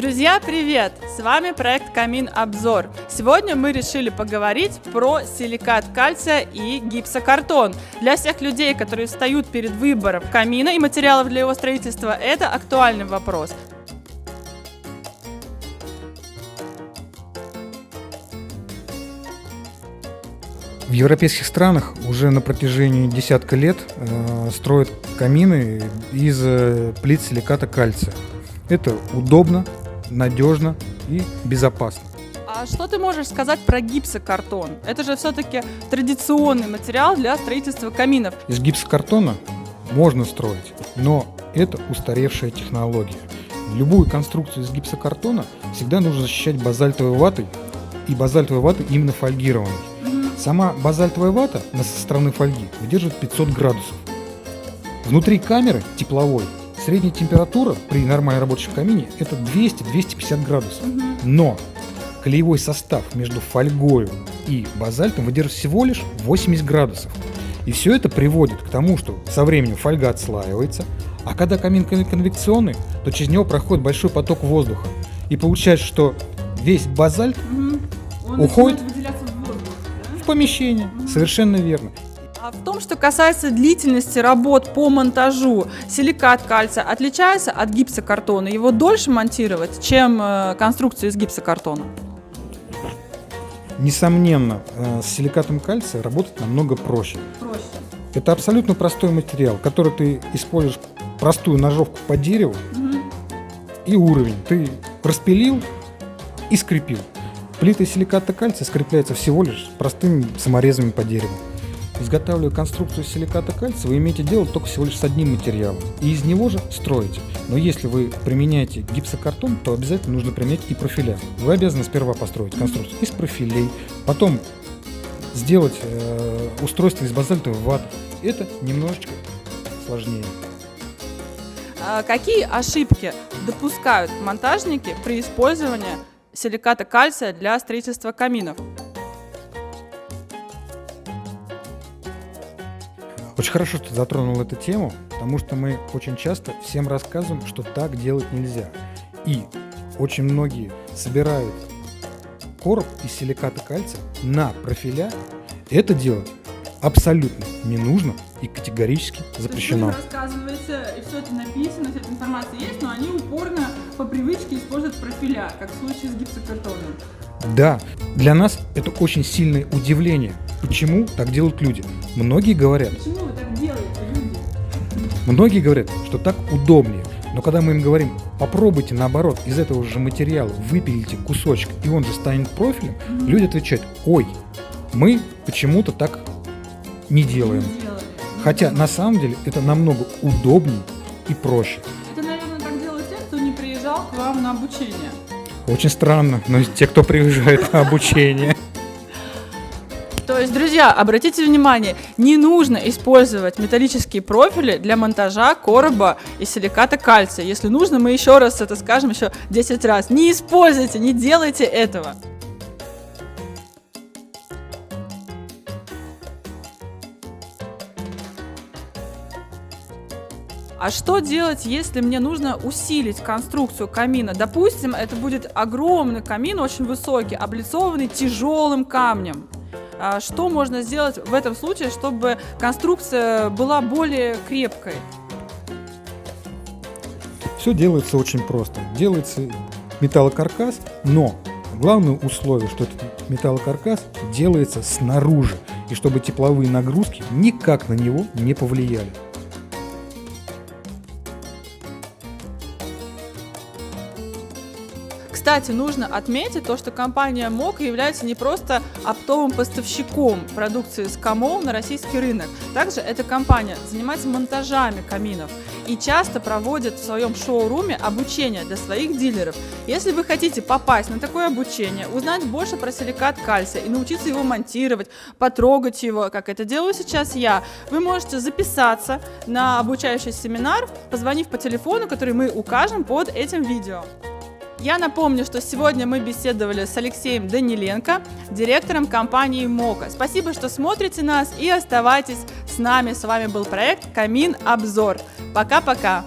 Друзья, привет! С вами проект Камин Обзор. Сегодня мы решили поговорить про силикат кальция и гипсокартон. Для всех людей, которые встают перед выбором камина и материалов для его строительства, это актуальный вопрос. В европейских странах уже на протяжении десятка лет строят камины из плит силиката кальция. Это удобно, надежно и безопасно. А что ты можешь сказать про гипсокартон? Это же все-таки традиционный материал для строительства каминов. Из гипсокартона можно строить, но это устаревшая технология. Любую конструкцию из гипсокартона всегда нужно защищать базальтовой ватой, и базальтовой ватой именно фольгированной. Сама базальтовая вата со стороны фольги выдерживает 500 градусов. Внутри камеры тепловой средняя температура при нормально рабочем камине это 200-250 градусов. Но клеевой состав между фольгой и базальтом выдерживает всего лишь 80 градусов. И все это приводит к тому, что со временем фольга отслаивается, а когда камин конвекционный, то через него проходит большой поток воздуха. И получается, что весь базальт уходит в помещение. Совершенно верно. А в том, что касается длительности работ по монтажу, силикат кальция отличается от гипсокартона? Его дольше монтировать, чем конструкцию из гипсокартона? Несомненно, с силикатом кальция работать намного проще. Это абсолютно простой материал, который ты используешь простую ножовку по дереву и уровень. Ты распилил и скрепил. Плиты силиката кальция скрепляются всего лишь простыми саморезами по дереву. Изготавливая конструкцию силиката кальция, вы имеете дело только всего лишь с одним материалом, и из него же строите. Но если вы применяете гипсокартон, то обязательно нужно применять и профиля. Вы обязаны сперва построить конструкцию из профилей, потом сделать устройство из базальтовой ваты. Это немножечко сложнее. Какие ошибки допускают монтажники при использовании силиката кальция для строительства каминов? Очень хорошо, что ты затронул эту тему, потому что мы очень часто всем рассказываем, что так делать нельзя. И очень многие собирают короб из силиката кальция на профиля. Это делать абсолютно не нужно и категорически запрещено. Вы рассказываете, и все это написано, вся эта информация есть, но они упорно по привычке используют профиля, как в случае с гипсокартоном. Да, для нас это очень сильное удивление. Почему так делают люди? Многие говорят, Почему вы так делаете, люди? Многие говорят, что так удобнее. Но когда мы им говорим, попробуйте наоборот из этого же материала выпилите кусочек, и он же станет профилем, люди отвечают, ой, мы почему-то так не делаем. Хотя на самом деле это намного удобнее и проще. Это, наверное, так делают те, кто не приезжал к вам на обучение. Очень странно, но те, кто приезжает на обучение. То есть, друзья, обратите внимание, не нужно использовать металлические профили для монтажа короба из силиката кальция. Если нужно, мы еще раз это скажем еще 10 раз. Не используйте, не делайте этого. А что делать, если мне нужно усилить конструкцию камина? Допустим, это будет огромный камин, очень высокий, облицованный тяжелым камнем. Что можно сделать в этом случае, чтобы конструкция была более крепкой? Все делается очень просто. Делается металлокаркас, но главное условие, что этот металлокаркас делается снаружи, и чтобы тепловые нагрузки никак на него не повлияли. Кстати, нужно отметить то, что компания МОК является не просто оптовым поставщиком продукции СКАМОЛ на российский рынок. Также эта компания занимается монтажами каминов и часто проводит в своем шоуруме обучение для своих дилеров. Если вы хотите попасть на такое обучение, узнать больше про силикат кальция и научиться его монтировать, потрогать его, как это делаю сейчас я, вы можете записаться на обучающий семинар, позвонив по телефону, который мы укажем под этим видео. Я напомню, что сегодня мы беседовали с Алексеем Даниленко, директором компании МОКа. Спасибо, что смотрите нас и оставайтесь с нами. С вами был проект Камин Обзор. Пока-пока!